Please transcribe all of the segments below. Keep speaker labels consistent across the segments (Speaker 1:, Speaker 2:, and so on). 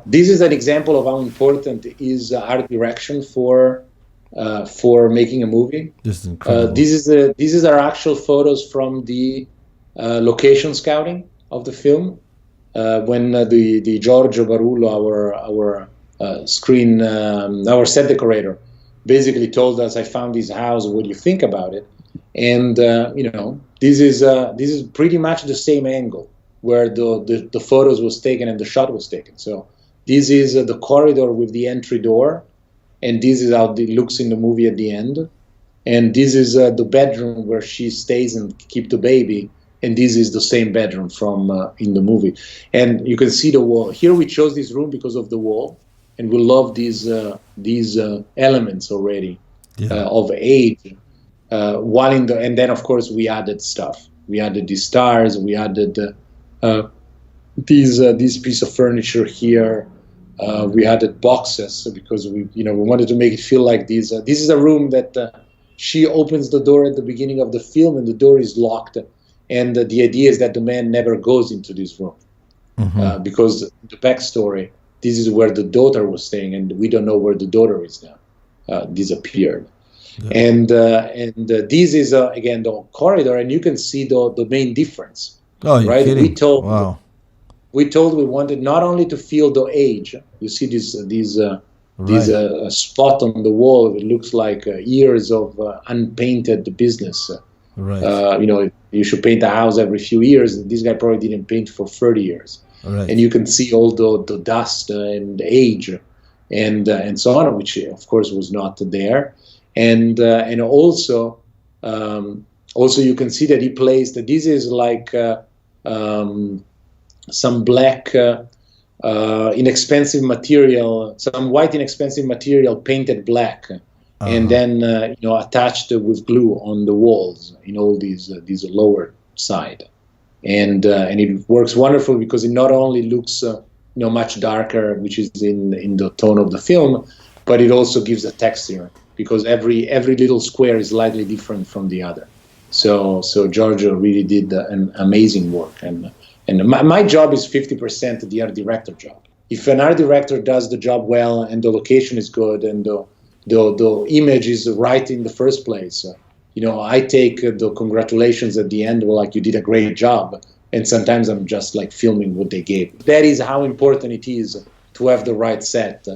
Speaker 1: This is an example of how important is art direction for making a movie.
Speaker 2: This is incredible.
Speaker 1: These are actual photos from the location scouting of the film. When the Giorgio Barullo, our set decorator, basically told us, "I found this house. What do you think about it?" And this is pretty much the same angle where the photos was taken and the shot was taken. So this is the corridor with the entry door, and this is how it looks in the movie at the end. And this is the bedroom where she stays and keep the baby. And this is the same bedroom from in the movie. And you can see the wall. Here we chose this room because of the wall, and we love these elements already of age. And then of course we added stuff. We added these stars. We added this piece of furniture here. We added boxes because we wanted to make it feel like this. This is a room that she opens the door at the beginning of the film, and the door is locked. And the idea is that the man never goes into this room because the backstory, this is where the daughter was staying, and we don't know where the daughter is now. Disappeared. Yeah. And this is, again, the corridor, and you can see the main difference.
Speaker 2: Oh, you're
Speaker 1: right?
Speaker 2: kidding.
Speaker 1: We told we wanted not only to feel the age. You see this spot on the wall that looks like years of unpainted business.
Speaker 2: Right.
Speaker 1: You should paint a house every few years. This guy probably didn't paint for 30 years.
Speaker 2: Right.
Speaker 1: And you can see all the dust and age and so on, which of course was not there. And also you can see that he placed, this is like some black inexpensive material, some white inexpensive material painted black. And then attached with glue on the walls in all these lower side, and it works wonderful because it not only looks much darker, which is in the tone of the film, but it also gives a texture because every little square is slightly different from the other. So Giorgio really did an amazing work, and my job is 50% the art director job. If an art director does the job well and the location is good and the image is right in the first place, I take the congratulations at the end, like you did a great job, and sometimes I'm just like filming what they gave. That is how important it is to have the right set.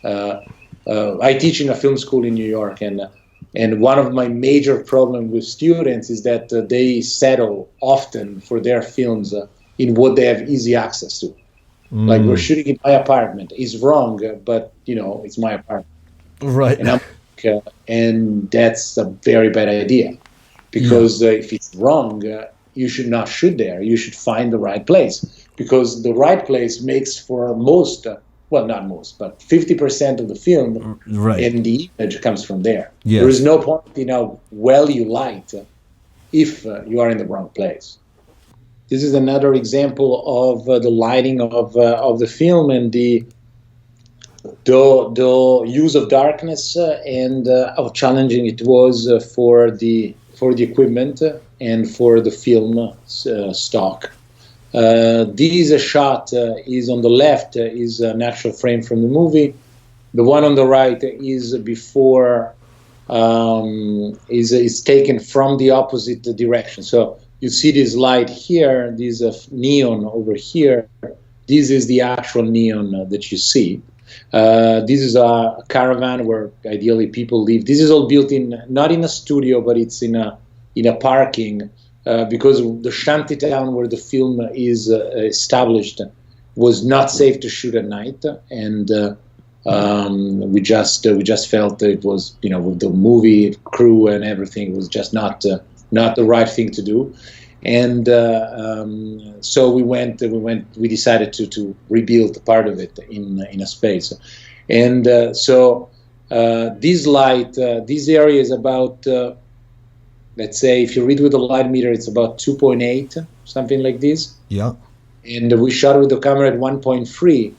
Speaker 1: I teach in a film school in New York, and one of my major problems with students is that they settle often for their films in what they have easy access to. Like, we're shooting in my apartment. It's wrong, but it's my apartment.
Speaker 2: Right.
Speaker 1: And that's a very bad idea because if it's wrong, you should not shoot there. You should find the right place because the right place makes for most, not most, but 50% of the film,
Speaker 2: right.
Speaker 1: And the image comes from there.
Speaker 2: Yes.
Speaker 1: There is no point in how well you light if you are in the wrong place. This is another example of the lighting of the film and the use of darkness and how challenging it was for the equipment and for the film stock. This shot is on the left is an actual frame from the movie. The one on the right is before is taken from the opposite direction. So you see this light here, this neon over here. This is the actual neon that you see. This is a caravan where ideally people live. This is all built in, not in a studio, but it's in a parking, because the shanty town where the film is established was not safe to shoot at night, and we just felt that it was, with the movie crew and everything, it was just not the right thing to do. And so we decided to rebuild part of it in a space. And so this light, this area is about, let's say, if you read with the light meter, it's about 2.8, something like this.
Speaker 2: Yeah.
Speaker 1: And we shot with the camera at 1.3.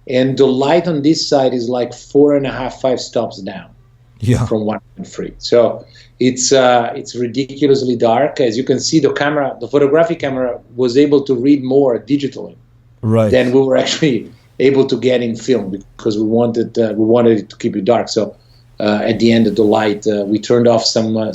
Speaker 1: And the light on this side is like 4.5, 5 stops down. Yeah. From 1.3. So it's ridiculously dark. As you can see, the photographic camera was able to read more digitally, right, than we were actually able to get in film because we wanted it to keep it dark. So at the end of the light, we turned off some work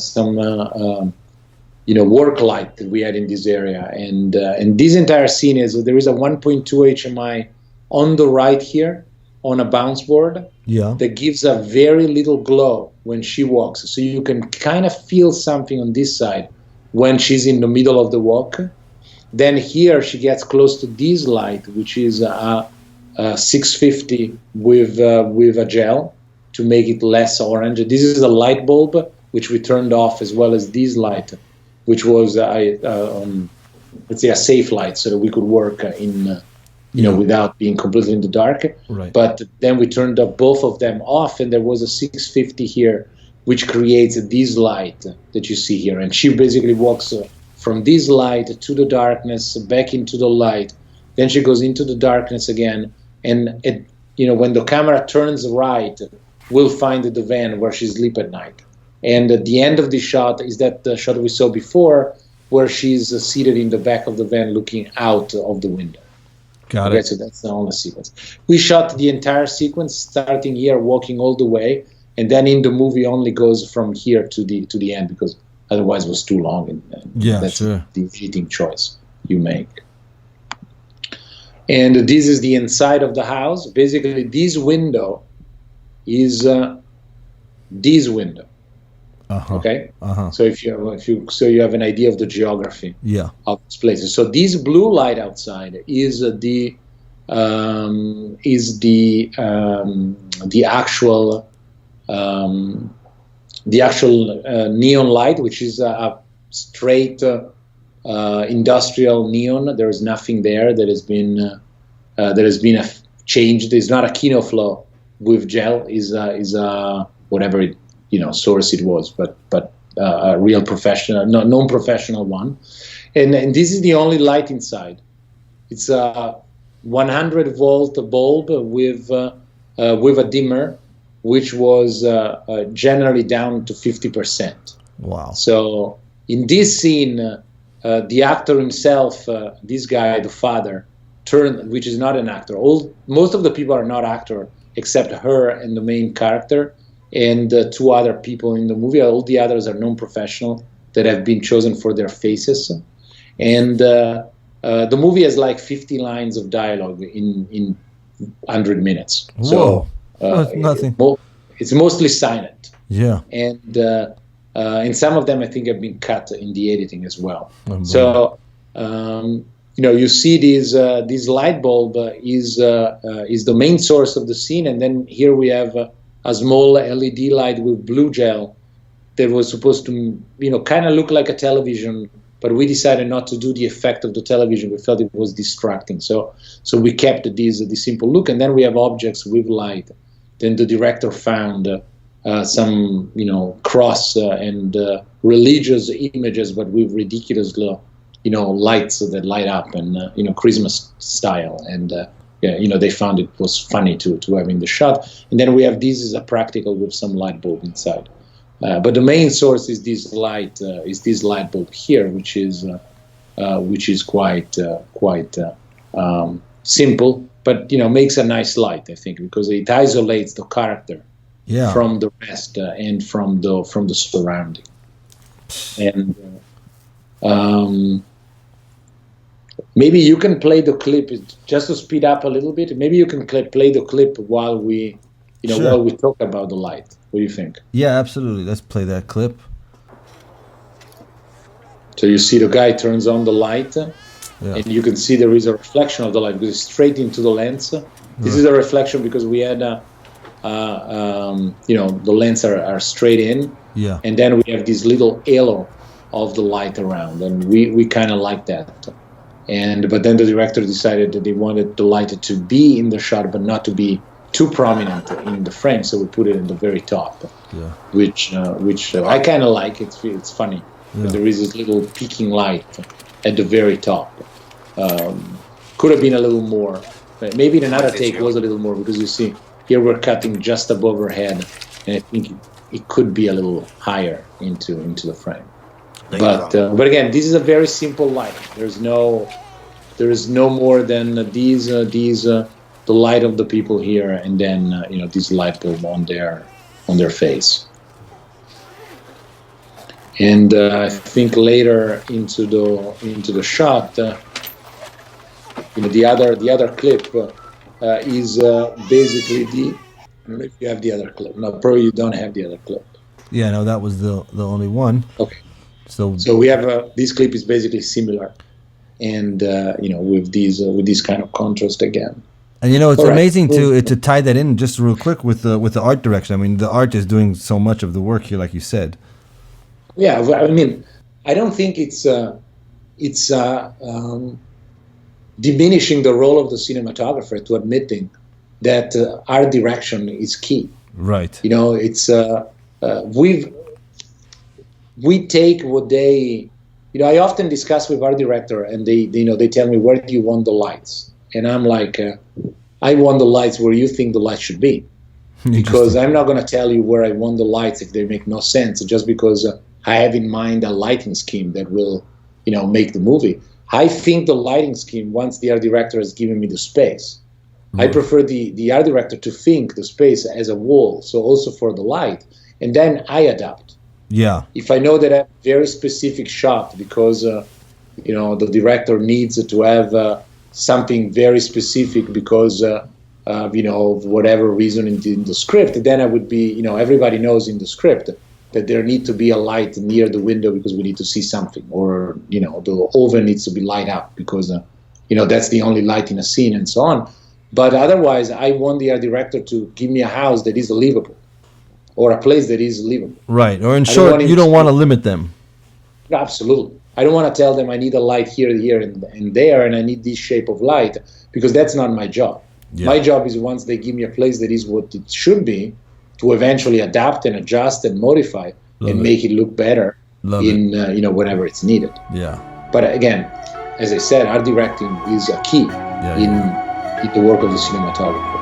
Speaker 1: light that we had in this area, and this entire scene there is a 1.2 HMI on the right here on a bounce board that gives a very little glow when she walks, so you can kind of feel something on this side when she's in the middle of the walk. Then here she gets close to this light, which is a 650 with a gel to make it less orange. This is a light bulb which we turned off, as well as this light, which was let's say a safe light, so that we could work without being completely in the dark.
Speaker 2: Right.
Speaker 1: But then we turned up both of them off, and there was a 650 here, which creates this light that you see here. And she basically walks from this light to the darkness, back into the light. Then she goes into the darkness again. And when the camera turns right, we'll find the van where she sleeps at night. And at the end of the shot is that the shot we saw before, where she's seated in the back of the van looking out of the window.
Speaker 2: Got it.
Speaker 1: So that's the only sequence. We shot the entire sequence, starting here, walking all the way, and then in the movie only goes from here to the end, because otherwise it was too long. And that's
Speaker 2: sure.
Speaker 1: The editing choice you make. And this is the inside of the house. Basically, this window is this window. Okay. So if you have an idea of the geography of this place. So this blue light outside is the actual neon light, which is a straight industrial neon. There is nothing there. There has been a change. There's not a Kino flow with gel. Is whatever it, source it was, but a real professional, non-professional one. And this is the only light inside. It's a 100 volt bulb with a dimmer, which was generally down to 50%.
Speaker 2: Wow.
Speaker 1: So in this scene, the actor himself, this guy, the father, which is not an actor. Most of the people are not actor except her and the main character, and two other people in the movie. All the others are non-professional that have been chosen for their faces. And the movie has like 50 lines of dialogue in 100 minutes.
Speaker 2: Whoa.
Speaker 1: So
Speaker 2: nothing.
Speaker 1: It's mostly silent.
Speaker 2: Yeah.
Speaker 1: And some of them I think have been cut in the editing as well. So you see this light bulb is the main source of the scene, and then here we have a small LED light with blue gel that was supposed to, kind of look like a television, but we decided not to do the effect of the television. We felt it was distracting, so we kept this simple look. And then we have objects with light. Then the director found some, cross and religious images, but with ridiculous glow, lights that light up and Christmas style. And they found it was funny to have in the shot. And then we have this is a practical with some light bulb inside. But the main source is this light bulb here, which is quite simple, but makes a nice light, I think, because it isolates the character from the rest and from the surrounding. And maybe you can play the clip just to speed up a little bit. Maybe you can play the clip while we talk about the light. What do you think?
Speaker 2: Yeah, absolutely. Let's play that clip.
Speaker 1: So you see the guy turns on the light, and you can see there is a reflection of the light because it's straight into the lens. This is a reflection because we had, the lens are straight in, and then we have this little halo of the light around, and we kind of like that. But then the director decided that they wanted the light to be in the shot, but not to be too prominent in the frame, so we put it in the very top, which I kind of like. It's funny. There is this little peaking light at the very top. Could have been a little more. Maybe in another take was a little more, because you see here we're cutting just above her head, and I think it could be a little higher into the frame. But again, this is a very simple light. There is no more than these the light of the people here, and then this light bulb on their face. And I think later into the shot, the other clip is basically the. I don't know if you have the other clip. No, probably you don't have the other clip.
Speaker 2: Yeah, no, that was the only one.
Speaker 1: Okay.
Speaker 2: So
Speaker 1: we have this clip is basically similar, and with these kind of contrast again.
Speaker 2: And it's amazing to tie that in just real quick with the art direction. I mean, the art is doing so much of the work here, like you said.
Speaker 1: Yeah, I mean, I don't think it's diminishing the role of the cinematographer to admitting that art direction is key.
Speaker 2: Right.
Speaker 1: It's we take what they. I often discuss with art director, and they tell me, where do you want the lights? And I'm like, I want the lights where you think the lights should be, because I'm not going to tell you where I want the lights if they make no sense, just because I have in mind a lighting scheme that will, make the movie. I think the lighting scheme, once the art director has given me the space, I prefer the art director to think the space as a wall, so also for the light, and then I adapt.
Speaker 2: Yeah.
Speaker 1: If I know that I have a very specific shot because, the director needs to have something very specific because, of whatever reason in the script, then I would be, everybody knows in the script that there need to be a light near the window because we need to see something, or, the oven needs to be light up because, that's the only light in a scene and so on. But otherwise, I want the art director to give me a house that is livable, or a place that is livable.
Speaker 2: Right. Or in short, you don't want to limit them.
Speaker 1: Absolutely. I don't want to tell them I need a light here, and there, and I need this shape of light, because that's not my job. Yeah. My job is, once they give me a place that is what it should be, to eventually adapt and adjust and modify make it look better whenever it's needed.
Speaker 2: Yeah.
Speaker 1: But again, as I said, art directing is a key in the work of the cinematographer.